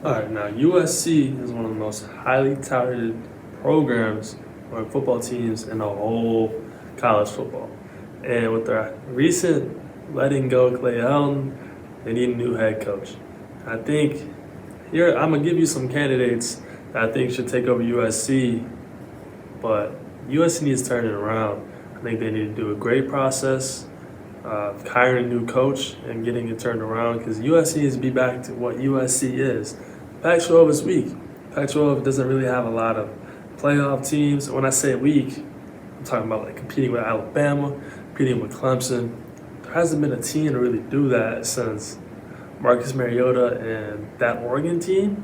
All right, now USC is one of the most highly touted programs or football teams in the whole college football. And with their recent letting go of Clay Helton, they need a new head coach. I think here I'm gonna give you some candidates that I think should take over USC, but USC needs to turn it around. I think they need to do a great process hiring a new coach and getting it turned around because USC needs to be back to what USC is. Pac-12 is weak. Pac-12 doesn't really have a lot of playoff teams. When I say weak, I'm talking about like competing with Alabama, competing with Clemson. There hasn't been a team to really do that since Marcus Mariota and that Oregon team.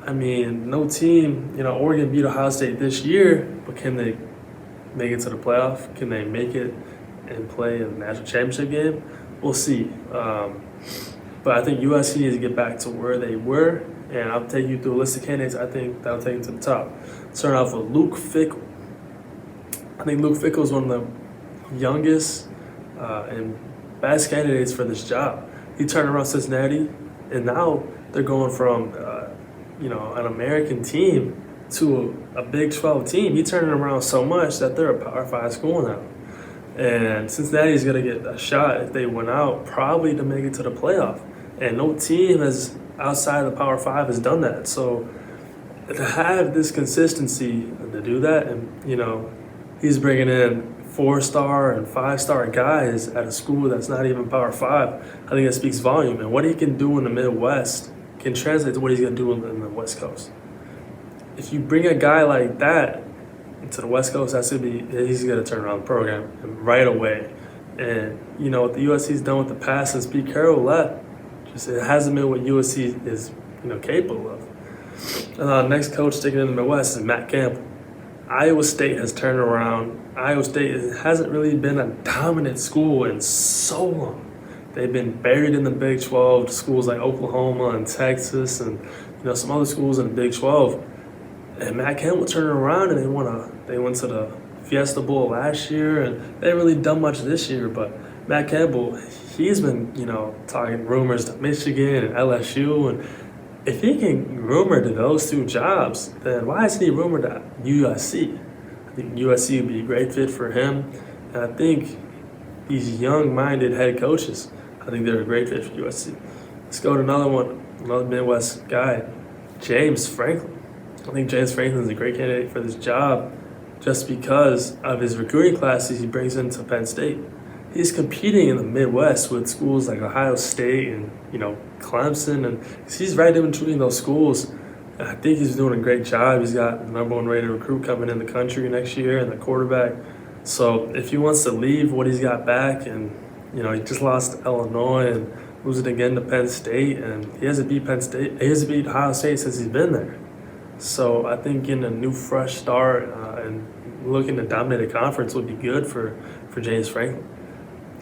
I mean, no team, Oregon beat Ohio State this year, but can they make it to the playoff? Can they make it and play in the national championship game? We'll see. But I think USC needs to get back to where they were, and I'll take you through a list of candidates. I think that'll take them to the top. Start off with Luke Fickell. I think Luke Fickell is one of the youngest and best candidates for this job. He turned around Cincinnati, and now they're going from an American team to a Big 12 team. He turned it around so much that they're a Power 5 school now. And Cincinnati's going to get a shot if they win out, probably to make it to the playoff. And no team has outside of the Power 5 has done that. So to have this consistency to do that, and he's bringing in 4-star and 5-star guys at a school that's not even Power 5. I think that speaks volume. And what he can do in the Midwest can translate to what he's going to do in the West Coast. If you bring a guy like that to the West Coast, he's going to turn around the program right away. And what the USC's done with the past since Pete Carroll left, it hasn't been what USC is capable of. Next coach sticking in the Midwest is Matt Campbell. Iowa State has turned around. Iowa State hasn't really been a dominant school in so long. They've been buried in the Big 12, schools like Oklahoma and Texas and some other schools in the Big 12. And Matt Campbell turned it around, and they went to the Fiesta Bowl last year, and they haven't really done much this year. But Matt Campbell, he's been talking rumors to Michigan and LSU, and if he can rumor to those two jobs, then why isn't he rumored to USC? I think USC would be a great fit for him, and I think these young-minded head coaches, I think they're a great fit for USC. Let's go to another Midwest guy, James Franklin. I think James Franklin is a great candidate for this job just because of his recruiting classes he brings into Penn State. He's competing in the Midwest with schools like Ohio State and Clemson, and he's right in between those schools. And I think he's doing a great job. He's got the number 1 rated recruit coming in the country next year and the quarterback. So if he wants to leave what he's got back, and he just lost to Illinois and losing again to Penn State, and he hasn't beat Ohio State since he's been there. So I think getting a new fresh start and looking to dominate a conference would be good for James Franklin.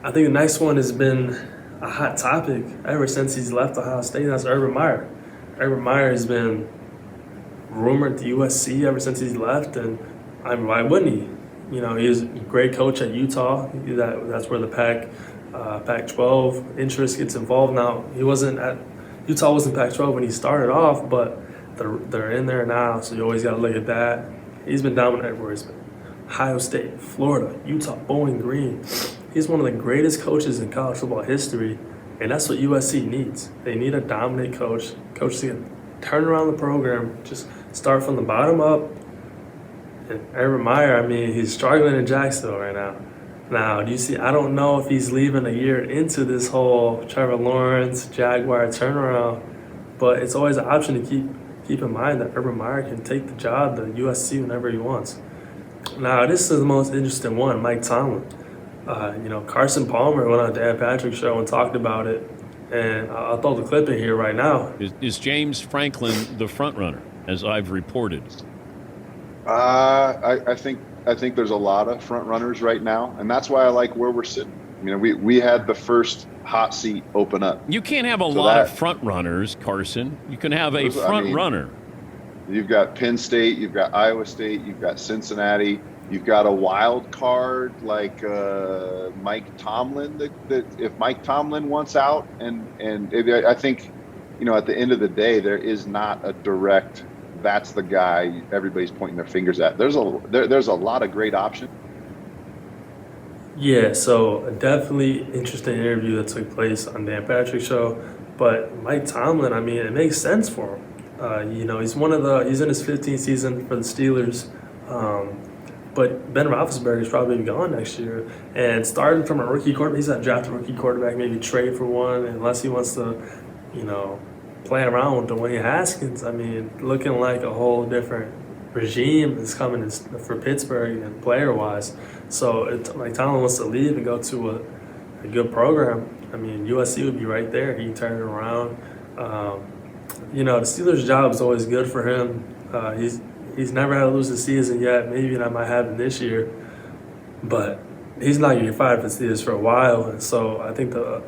I think the next one has been a hot topic ever since he's left Ohio State, and that's Urban Meyer. Urban Meyer has been rumored to USC ever since he's left, and why wouldn't he? He was a great coach at Utah. That's where the Pac-12 interest gets involved. Now, Utah wasn't Pac-12 when he started off, but they're in there now, so you always got to look at that. He's been dominant everywhere he's been. Ohio State, Florida, Utah, Bowling Green. He's one of the greatest coaches in college football history, and that's what USC needs. They need a dominant coach to can turn around the program, just start from the bottom up. And Urban Meyer, he's struggling in Jacksonville right now. Now, I don't know if he's leaving a year into this whole Trevor Lawrence, Jaguar turnaround, but it's always an option to keep in mind that Urban Meyer can take the job to USC whenever he wants. Now, this is the most interesting one, Mike Tomlin. Carson Palmer went on Dan Patrick's show and talked about it, and I'll throw the clip in here right now. Is James Franklin the front runner, as I've reported? I think there's a lot of front runners right now, and that's why I like where we're sitting. We had the first hot seat open up. You can't have a lot of front runners, Carson. You can have a front runner. You've got Penn State, you've got Iowa State, you've got Cincinnati, you've got a wild card like Mike Tomlin. That if Mike Tomlin wants out, and I think at the end of the day, there is not a direct, that's the guy everybody's pointing their fingers at. There's a lot of great options. Yeah, so a definitely interesting interview that took place on Dan Patrick's show. But Mike Tomlin, I mean, it makes sense for him. He's in his 15th season for the Steelers. But Ben Roethlisberger is probably gone next year. And starting from a rookie quarterback, he's not drafted a rookie quarterback, maybe trade for one, unless he wants to, play around with Dwayne Haskins. I mean, looking like a whole different regime is coming for Pittsburgh and player-wise. So like Tomlin wants to leave and go to a good program. I mean, USC would be right there. He can turn it around. The Steelers' job is always good for him. He's never had to lose a season yet. Maybe that might happen this year. But he's not going to get fired for the Steelers for a while. And so I think the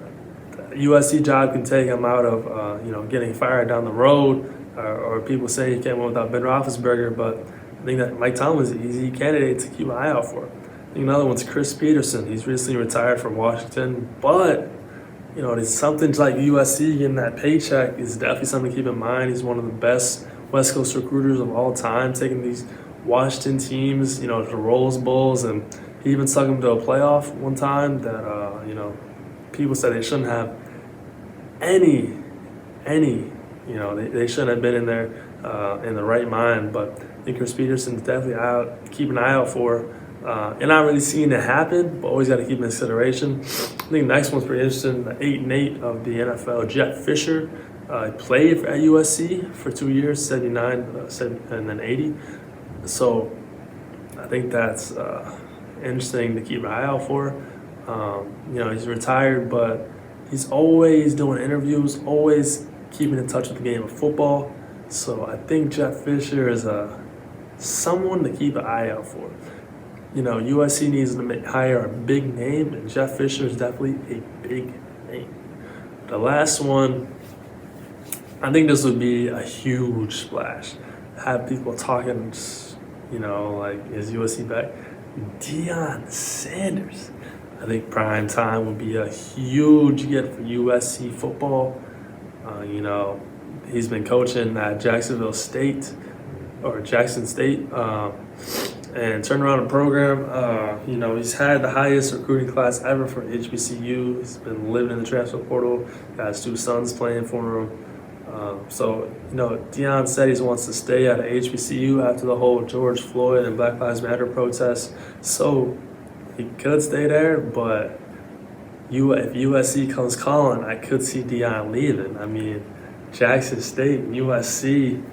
USC job can take him out of, getting fired down the road, or people say he can't win without Ben Roethlisberger. But I think that Mike Tomlin is an easy candidate to keep an eye out for. I think another one's Chris Peterson. He's recently retired from Washington, but there's something like USC getting that paycheck is definitely something to keep in mind. He's one of the best West Coast recruiters of all time, taking these Washington teams, to Rose Bowls, and he even took them to a playoff one time that, people said they shouldn't have any, they shouldn't have been in there in the right mind. But I think Chris Peterson's definitely keep an eye out for. And not really seeing it happen, but always got to keep in consideration. I think the next one's pretty interesting. The 8-8 of the NFL, Jeff Fisher, played at USC for 2 years, 79 and then 80. So I think that's interesting to keep an eye out for. He's retired, but he's always doing interviews, always keeping in touch with the game of football. So I think Jeff Fisher is someone to keep an eye out for. USC needs to hire a big name, and Jeff Fisher is definitely a big name. The last one, I think this would be a huge splash. Have people talking, like, is USC back? Deion Sanders. I think prime time would be a huge get for USC football. He's been coaching at Jackson State, and turned around a program. He's had the highest recruiting class ever for HBCU. He's been living in the transfer portal. Got his 2 sons playing for him. Deion said he wants to stay at HBCU after the whole George Floyd and Black Lives Matter protests. So he could stay there, but if USC comes calling, I could see Deion leaving. I mean, Jackson State, USC,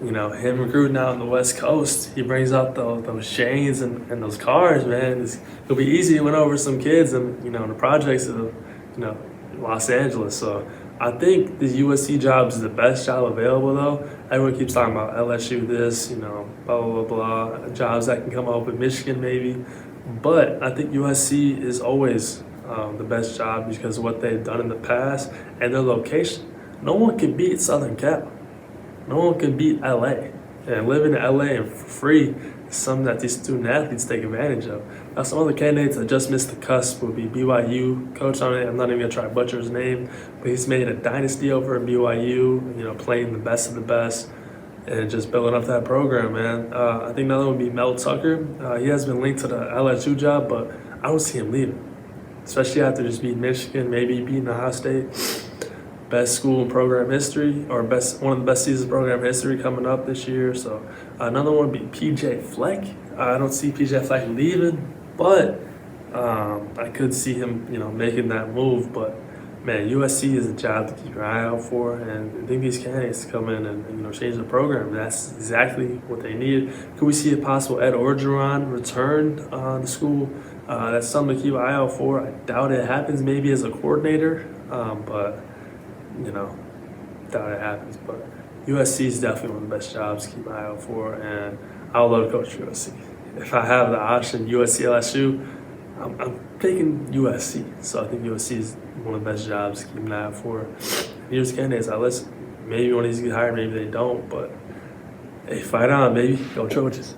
him recruiting out on the West Coast, he brings out those chains and those cars, man. It'll be easy to win over some kids and, the projects of, Los Angeles. So I think the USC job is the best job available, though. Everyone keeps talking about LSU this, blah, blah, blah, jobs that can come up in Michigan maybe. But I think USC is always the best job because of what they've done in the past and their location. No one can beat Southern Cal. No one can beat LA. And living in LA and for free is something that these student athletes take advantage of. Now, some other candidates that just missed the cusp would be BYU. Coach on it, I'm not even going to try to butcher his name, but he's made a dynasty over at BYU, playing the best of the best and just building up that program, man. I think another one would be Mel Tucker. He has been linked to the LSU job, but I don't see him leaving, especially after just beating Michigan, maybe beating Ohio State. Best school in program history, or one of the best seasons in program history coming up this year. So another one would be PJ Fleck. I don't see PJ Fleck leaving, but I could see him, making that move. But man, USC is a job to keep your eye out for, and I think these candidates come in and change the program. That's exactly what they need. Could we see a possible Ed Orgeron return to school? That's something to keep an eye out for. I doubt it happens. Maybe as a coordinator, but. Doubt it happens, but USC is definitely one of the best jobs to keep an eye out for, and I would love to coach USC. If I have the option, USC, LSU, I'm picking USC. So I think USC is one of the best jobs to keep an eye out for. Here's candidates. Maybe one of these get hired, maybe they don't, but hey, fight on, baby. Go Trojans.